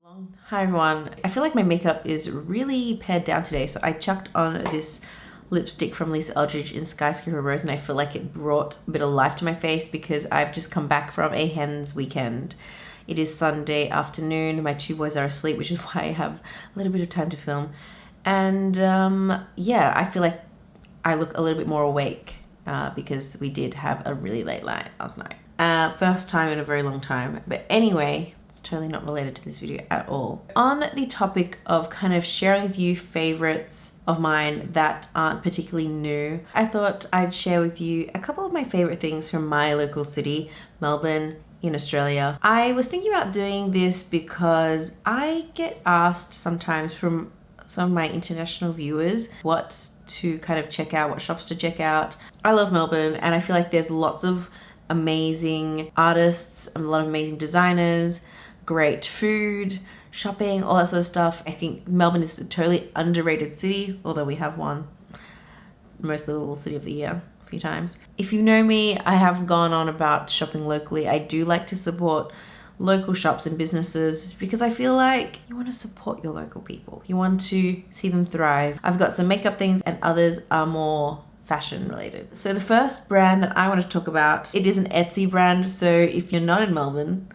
Hi everyone. I feel like my makeup is really pared down today, so I chucked on this lipstick from Eldridge in Skyscraper Rose, and I feel like it brought a bit of life to my face because I've just come back from a hen's weekend. It is Sunday afternoon. My two boys are asleep, which is why I have a little bit of time to film. And yeah, I feel like I look a little bit more awake because we did have a really late night last night. First time in a very long time. But anyway, totally not related to this video at all. On the topic of kind of sharing with you favorites of mine that aren't particularly new, I thought I'd share with you a couple of my favorite things from my local city, Melbourne, in Australia. I was thinking about doing this because I get asked sometimes from some of my international viewers what to kind of check out, what shops to check out. I love Melbourne, and I feel like there's lots of amazing artists, a lot of amazing designers, great food, shopping, all that sort of stuff. I think Melbourne is a totally underrated city, although we have won most livable city of the year a few times. If you know me, I have gone on about shopping locally. I do like to support local shops and businesses because I feel like you want to support your local people. You want to see them thrive. I've got some makeup things and others are more fashion related. So the first brand that I want to talk about, it is an Etsy brand. So if you're not in Melbourne,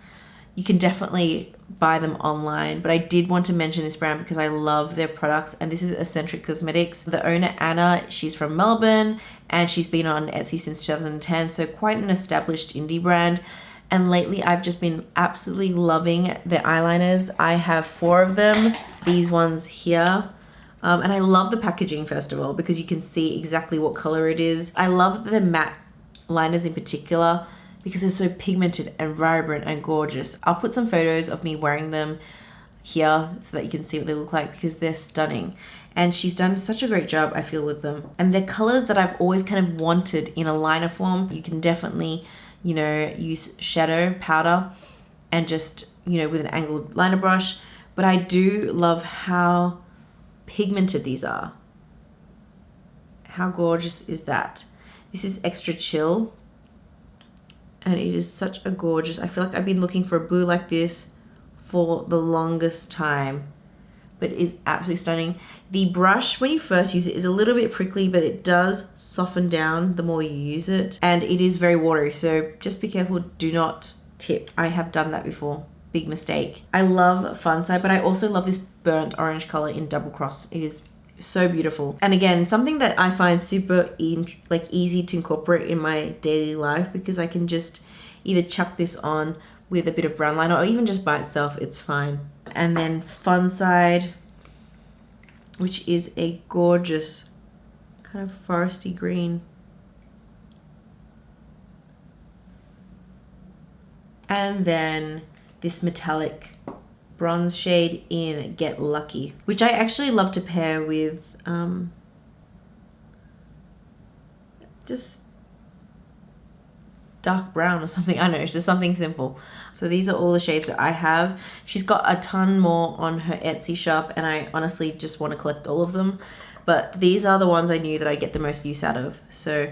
you can definitely buy them online, but I did want to mention this brand because I love their products, and this is Eccentric Cosmetics. The owner, Anna, she's from Melbourne and she's been on Etsy since 2010, so quite an established indie brand. And lately I've just been absolutely loving their eyeliners. I have 4 of them, these ones here. And I love the packaging, first of all, because you can see exactly what color it is. I love the matte liners in particular, because they're so pigmented and vibrant and gorgeous. I'll put some photos of me wearing them here so that you can see what they look like because they're stunning. And she's done such a great job, I feel, with them. And they're colors that I've always kind of wanted in a liner form. You can definitely, you know, use shadow powder and just, you know, with an angled liner brush. But I do love how pigmented these are. How gorgeous is that? This is Extra Chill. And it is such a gorgeous, I feel like I've been looking for a blue like this for the longest time, but it is absolutely stunning. The brush, when you first use it, is a little bit prickly, but it does soften down the more you use it. And it is very watery, so just be careful, do not tip. I have done that before, big mistake. I love Fun Side, but I also love this burnt orange color in Double Cross. It is so beautiful. And again, something that I find super easy to incorporate in my daily life because I can just either chuck this on with a bit of brown liner or even just by itself, it's fine. And then Fun Side, which is a gorgeous kind of foresty green. And then this metallic bronze shade in Get Lucky, which I actually love to pair with just dark brown or something. I don't know, it's just something simple. So these are all the shades that I have. She's got a ton more on her Etsy shop, and I honestly just want to collect all of them. But these are the ones I knew that I get the most use out of. So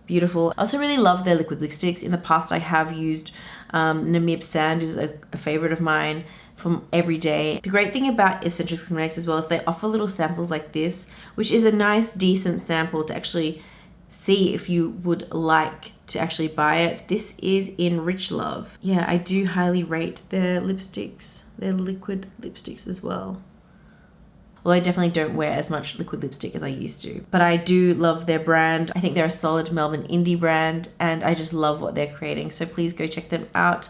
beautiful. I also really love their liquid lipsticks. In the past, I have used Namib Sand, is a favorite of mine from every day. The great thing about Eccentric Cosmetics as well is they offer little samples like this, which is a nice, decent sample to actually see if you would like to actually buy it. This is in Rich Love. Yeah, I do highly rate their lipsticks, their liquid lipsticks as well. Well, I definitely don't wear as much liquid lipstick as I used to, but I do love their brand. I think they're a solid Melbourne indie brand, and I just love what they're creating. So please go check them out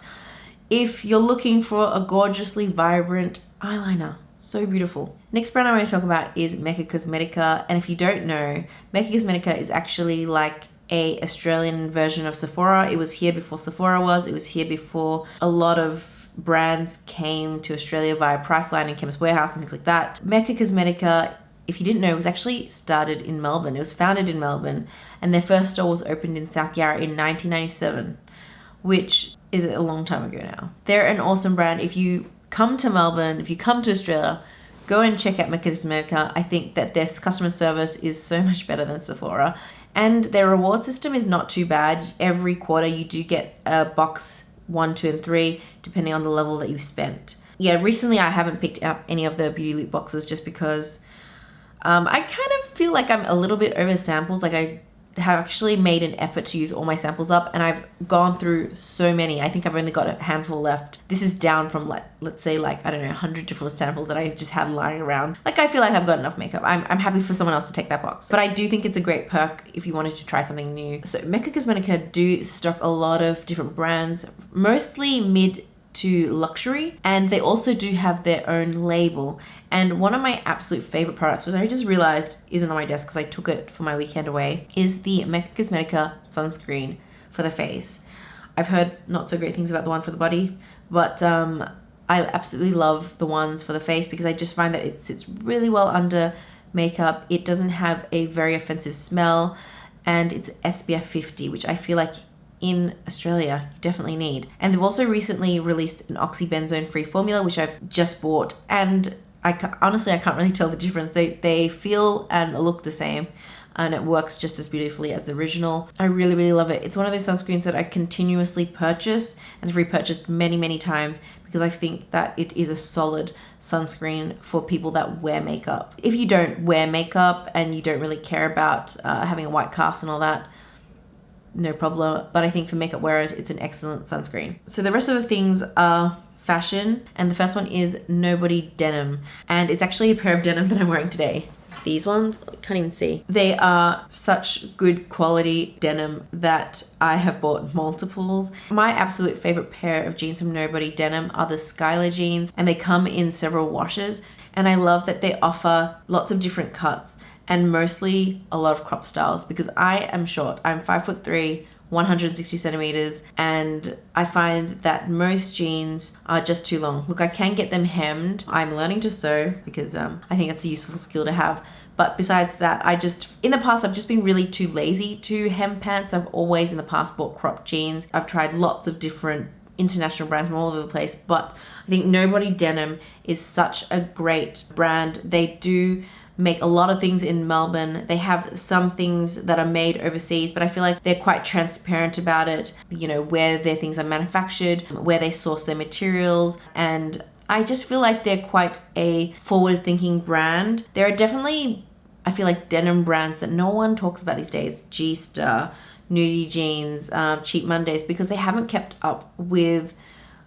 if you're looking for a gorgeously vibrant eyeliner. So beautiful. Next brand I want to talk about is Mecca Cosmetica. And if you don't know, Mecca Cosmetica is actually like a Australian version of Sephora. It was here before Sephora was. It was here before a lot of brands came to Australia via Priceline and Chemist Warehouse and things like that. Mecca Cosmetica, if you didn't know, was actually started in Melbourne. It was founded in Melbourne, and their first store was opened in South Yarra in 1997, which is a long time ago now. They're an awesome brand. If you come to Melbourne, if you come to Australia, go and check out Mecca Cosmetica. I think that their customer service is so much better than Sephora. And their reward system is not too bad. Every quarter you do get a box 1, 2, and 3, depending on the level that you've spent. yeah, recently I haven't picked up any of the beauty loot boxes just because I kind of feel like I'm a little bit over samples. Like I have actually made an effort to use all my samples up, and I've gone through so many. I think I've only got a handful left. This is down from like, let's say like, I don't know, 100 different samples that I just had lying around. Like I feel like I've got enough makeup. I'm happy for someone else to take that box. But I do think it's a great perk if you wanted to try something new. So Mecca Cosmetica do stock a lot of different brands, mostly mid to luxury, and they also do have their own label. And one of my absolute favorite products, which I just realized isn't on my desk because I took it for my weekend away, is the Mecca Cosmetica sunscreen for the face. I've heard not so great things about the one for the body, but I absolutely love the ones for the face because I just find that it sits really well under makeup. It doesn't have a very offensive smell, and it's SPF 50, which I feel like in Australia you definitely need. And they've also recently released an oxybenzone free formula, which I've just bought, and honestly I can't really tell the difference. They feel and look the same, and it works just as beautifully as the original. I really, really love it. It's one of those sunscreens that I continuously purchase and have repurchased many, many times because I think that it is a solid sunscreen for people that wear makeup. If you don't wear makeup and you don't really care about having a white cast and all that, no problem. But I think for makeup wearers, it's an excellent sunscreen. So the rest of the things are fashion, and the first one is Nobody Denim, and it's actually a pair of denim that I'm wearing today. These ones, I can't even see. They are such good quality denim that I have bought multiples. My absolute favorite pair of jeans from Nobody Denim are the Skylar jeans, and they come in several washes, and I love that they offer lots of different cuts and mostly a lot of crop styles because I am short. I'm 5'3", 160 centimeters, and I find that most jeans are just too long. Look, I can get them hemmed. I'm learning to sew because I think that's a useful skill to have. But besides that, in the past, I've just been really too lazy to hem pants. I've always in the past bought cropped jeans. I've tried lots of different international brands from all over the place, but I think Nobody Denim is such a great brand. They do make a lot of things in Melbourne. They have some things that are made overseas, but I feel like they're quite transparent about it, you know, where their things are manufactured, where they source their materials, and I just feel like they're quite a forward-thinking brand. There are definitely, I feel like, denim brands that no one talks about these days. G-Star, Nudie Jeans, Cheap Mondays, because they haven't kept up with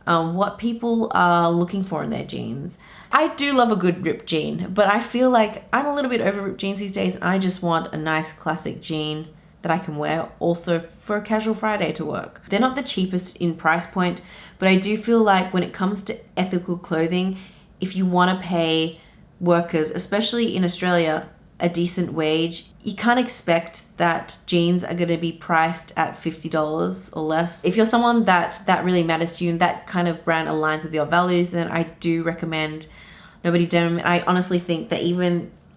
what people are looking for in their jeans. I do love a good ripped jean, but I feel like I'm a little bit over ripped jeans these days, and I just want a nice classic jean that I can wear also for a casual Friday to work. They're not the cheapest in price point, but I do feel like when it comes to ethical clothing, if you want to pay workers, especially in Australia, a decent wage, you can't expect that jeans are going to be priced at $50 or less. If you're someone that really matters to you and that kind of brand aligns with your values, then I do recommend Nobody Denim. I honestly think that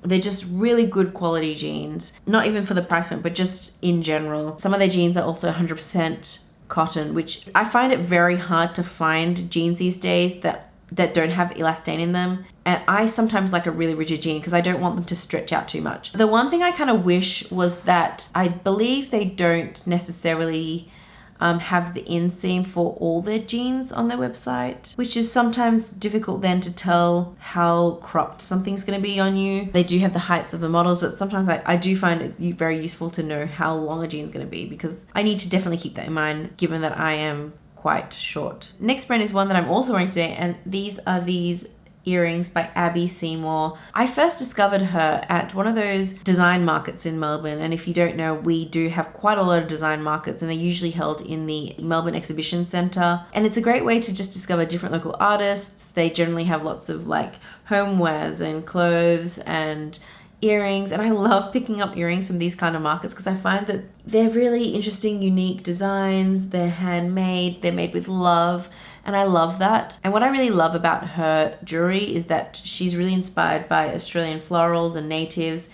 they're just really good quality jeans, not even for the price point, but just in general. Some of their jeans are also 100% cotton, which I find it very hard to find jeans these days that don't have elastane in them. And I sometimes like a really rigid jean because I don't want them to stretch out too much. The one thing I kind of wish was that I believe they don't necessarily have the inseam for all their jeans on their website, which is sometimes difficult then to tell how cropped something's going to be on you. They do have the heights of the models, but sometimes I do find it very useful to know how long a jean's going to be because I need to definitely keep that in mind given that I am quite short. Next brand is one that I'm also wearing today, and these are these earrings by Abby Seymour. I first discovered her at one of those design markets in Melbourne, and if you don't know, we do have quite a lot of design markets, and they're usually held in the Melbourne Exhibition Centre, and it's a great way to just discover different local artists. They generally have lots of like homewares and clothes and earrings, and I love picking up earrings from these kind of markets because I find that they're really interesting, unique designs. They're handmade, they're made with love, and I love that. And what I really love about her jewelry is that she's really inspired by Australian florals and natives,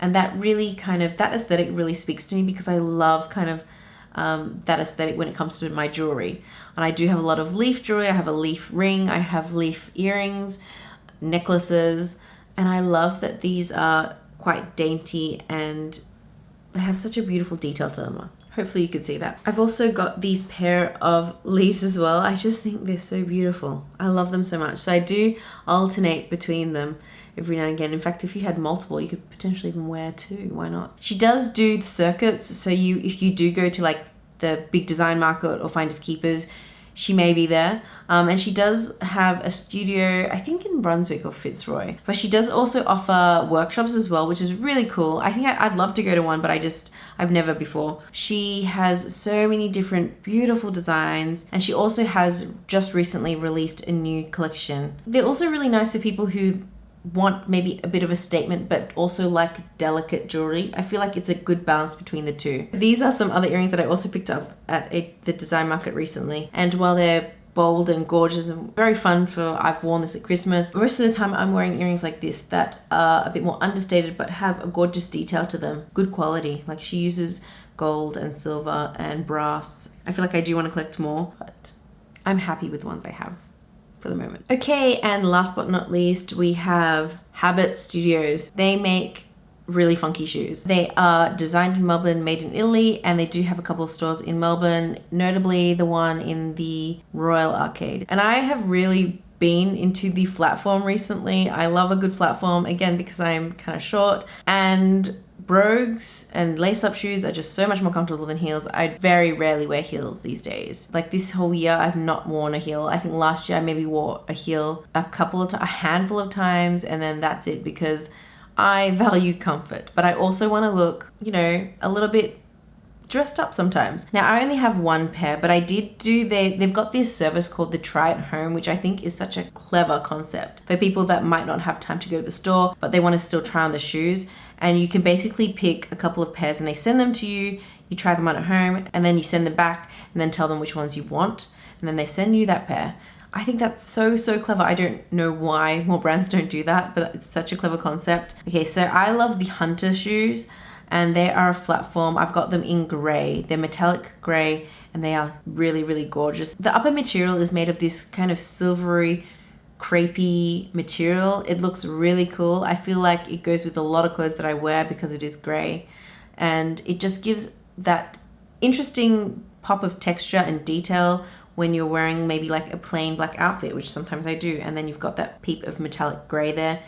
and that aesthetic really speaks to me because I love kind of that aesthetic when it comes to my jewelry. And I do have a lot of leaf jewelry. I have a leaf ring, I have leaf earrings, necklaces, and I love that these are quite dainty and they have such a beautiful detail to them. Hopefully you could see that. I've also got these pair of leaves as well. I just think they're so beautiful. I love them so much. So I do alternate between them every now and again. In fact, if you had multiple, you could potentially even wear two. Why not? She does do the circuits. So if you do go to like the big design market or Finders Keepers, she may be there. And she does have a studio, I think in Brunswick or Fitzroy. But she does also offer workshops as well, which is really cool. I think I'd love to go to one, but I've never before. She has so many different beautiful designs, and she also has just recently released a new collection. They're also really nice for people who want maybe a bit of a statement but also like delicate jewelry. I feel like it's a good balance between the two. These are some other earrings that I also picked up at the design market recently, and while they're bold and gorgeous and very fun I've worn this at Christmas, most of the time I'm wearing earrings like this that are a bit more understated but have a gorgeous detail to them. Good quality. Like, she uses gold and silver and brass. I feel like I do want to collect more, but I'm happy with the ones I have for the moment. Okay, and last but not least, we have Habbot Studios. They make really funky shoes. They are designed in Melbourne, made in Italy, and they do have a couple of stores in Melbourne, notably the one in the Royal Arcade. And I have really been into the flat form recently. I love a good flat form, again, because I'm kind of short, and brogues and lace-up shoes are just so much more comfortable than heels. I very rarely wear heels these days. Like, this whole year, I've not worn a heel. I think last year I maybe wore a heel a handful of times, and then that's it, because I value comfort. But I also want to look, you know, a little bit dressed up sometimes. Now, I only have one pair, but I did do they've got this service called the Try It Home, which I think is such a clever concept for people that might not have time to go to the store, but they want to still try on the shoes. And you can basically pick a couple of pairs and they send them to you, you try them on at home, and then you send them back and then tell them which ones you want, and then they send you that pair. I think that's so clever. I don't know why more brands don't do that, but it's such a clever concept. Okay, so I love the Hunter shoes, and they are a flat form. I've got them in gray. They're metallic gray, and they are really gorgeous. The upper material is made of this kind of silvery, crepey material. It looks really cool. I feel like it goes with a lot of clothes that I wear because it is gray, and it just gives that interesting pop of texture and detail when you're wearing maybe like a plain black outfit, which sometimes I do, and then you've got that peep of metallic gray there,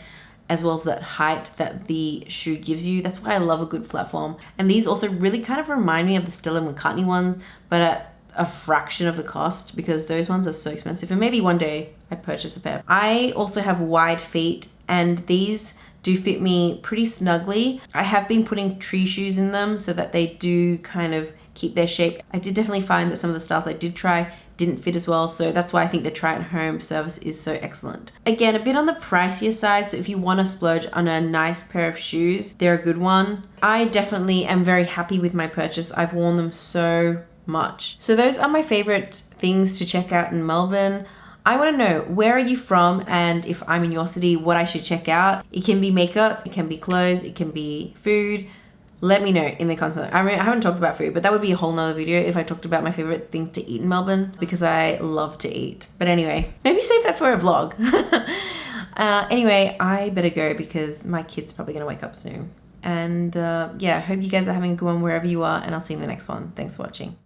as well as that height that the shoe gives you. That's why I love a good flat form. And these also really kind of remind me of the Stella McCartney ones, but at a fraction of the cost, because those ones are so expensive, and maybe one day I'd purchase a pair. I also have wide feet, and these do fit me pretty snugly. I have been putting tree shoes in them so that they do kind of keep their shape. I did definitely find that some of the styles I did try didn't fit as well, so that's why I think the Try It Home service is so excellent. Again, a bit on the pricier side, so if you want to splurge on a nice pair of shoes, they're a good one. I definitely am very happy with my purchase. I've worn them so much. So those are my favorite things to check out in Melbourne. I want to know, where are you from, and if I'm in your city, what I should check out. It can be makeup, it can be clothes, it can be food. Let me know in the comments. I mean, I haven't talked about food, but that would be a whole nother video if I talked about my favorite things to eat in Melbourne, because I love to eat. But anyway, maybe save that for a vlog. Anyway, I better go because my kid's probably gonna wake up soon. And yeah, I hope you guys are having a good one wherever you are, and I'll see you in the next one. Thanks for watching.